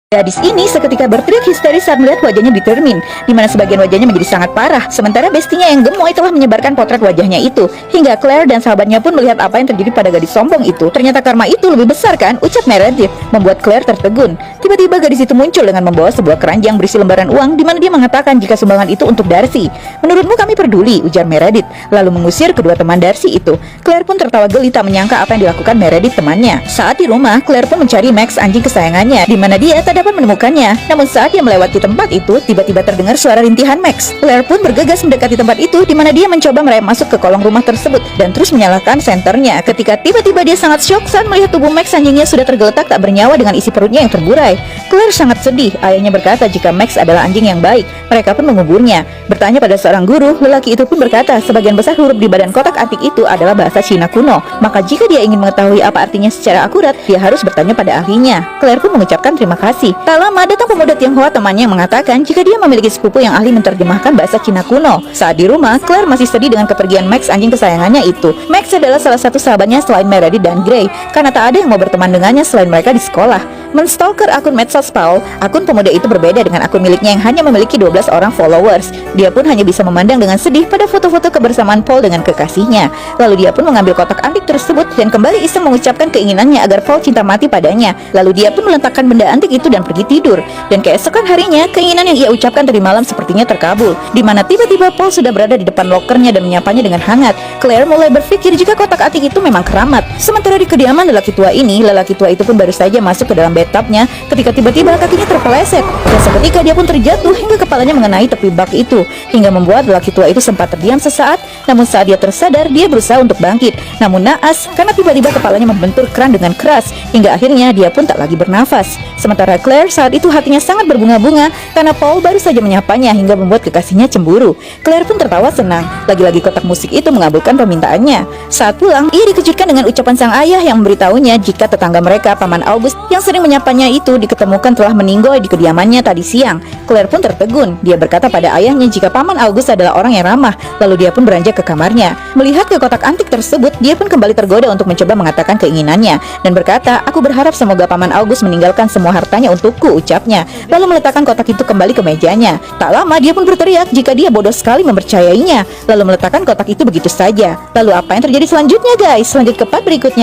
Gadis ini seketika berteriak histeris saat melihat wajahnya ditermin, di mana sebagian wajahnya menjadi sangat parah. Sementara bestinya yang gemoy telah menyebarkan potret wajahnya itu, hingga Claire dan sahabatnya pun melihat apa yang terjadi pada gadis sombong itu. Ternyata karma itu lebih besar kan, ucap Meredith, membuat Claire tertegun. Tiba-tiba gadis itu muncul dengan membawa sebuah keranjang berisi lembaran uang, di mana dia mengatakan jika sumbangan itu untuk Darcy. Menurutmu kami peduli, ujar Meredith, lalu mengusir kedua teman Darcy itu. Claire pun tertawa geli tak menyangka apa yang dilakukan Meredith temannya. Saat di rumah, Claire pun mencari Max, anjing kesayangannya, di mana dia tak dapat menemukannya. Namun saat dia melewati tempat itu, tiba-tiba terdengar suara rintihan Max. Claire pun bergegas mendekati tempat itu, di mana dia mencoba merayap masuk ke kolong rumah tersebut dan terus menyalakan senternya. Ketika tiba-tiba dia sangat syok saat melihat tubuh Max anjingnya sudah tergeletak tak bernyawa dengan isi perutnya yang terburai. Claire sangat sedih. Ayahnya berkata jika Max adalah anjing yang baik. Mereka pun menguburnya. Bertanya pada seorang guru, lelaki itu pun berkata sebagian besar huruf di badan kotak antik itu adalah bahasa Cina kuno. Maka jika dia ingin mengetahui apa artinya secara akurat, dia harus bertanya pada ahlinya. Claire pun mengucapkan terima kasih. Tak lama datang pemuda Tionghoa temannya yang mengatakan jika dia memiliki sepupu yang ahli menerjemahkan bahasa Cina kuno. Saat di rumah, Claire masih sedih dengan kepergian Max, anjing kesayangannya itu. Max adalah salah satu sahabatnya selain Meredith dan Gray, karena tak ada yang mau berteman dengannya selain mereka di sekolah. Menstalker akun medsos Paul, akun pemuda itu berbeda dengan akun miliknya yang hanya memiliki 12 orang followers. Dia pun hanya bisa memandang dengan sedih pada foto-foto kebersamaan Paul dengan kekasihnya. Lalu dia pun mengambil kotak antik tersebut dan kembali iseng mengucapkan keinginannya agar Paul cinta mati padanya. Lalu dia pun meletakkan benda antik itu dan pergi tidur. Dan keesokan harinya, keinginan yang ia ucapkan tadi malam sepertinya terkabul, di mana tiba-tiba Paul sudah berada di depan lokernya dan menyapanya dengan hangat. Claire mulai berpikir jika kotak antik itu memang keramat. Sementara di kediaman lelaki tua ini, lelaki tua itu pun baru saja masuk ke dalam bathtubnya ketika tiba-tiba kakinya terpeleset dan seketika dia pun terjatuh hingga kepalanya mengenai tepi bak itu, hingga membuat lelaki tua itu sempat terdiam sesaat. Namun saat dia tersadar, dia berusaha untuk bangkit, namun naas karena tiba-tiba kepalanya membentur keran dengan keras hingga akhirnya dia pun tak lagi bernafas. Sementara Claire saat itu hatinya sangat berbunga-bunga karena Paul baru saja menyapanya hingga membuat kekasihnya cemburu. Claire pun tertawa senang. Lagi-lagi kotak musik itu mengabulkan permintaannya. Saat pulang, ia dikejutkan dengan ucapan sang ayah yang memberitahunya jika tetangga mereka, Paman August, yang sering menyapanya itu diketemukan telah meninggoy di kediamannya tadi siang. Claire pun tertegun. Dia berkata pada ayahnya jika Paman August adalah orang yang ramah. Lalu dia pun beranjak ke kamarnya. Melihat ke kotak antik tersebut, dia pun kembali tergoda untuk mencoba mengatakan keinginannya dan berkata, "Aku berharap semoga Paman August meninggalkan semua hartanya untukku," ucapnya. Lalu meletakkan kotak itu kembali ke mejanya. Tak lama dia pun berteriak jika dia bodoh sekali mempercayainya. Lalu meletakkan kotak itu begitu saja. Lalu apa yang terjadi selanjutnya guys? Lanjut ke part berikutnya.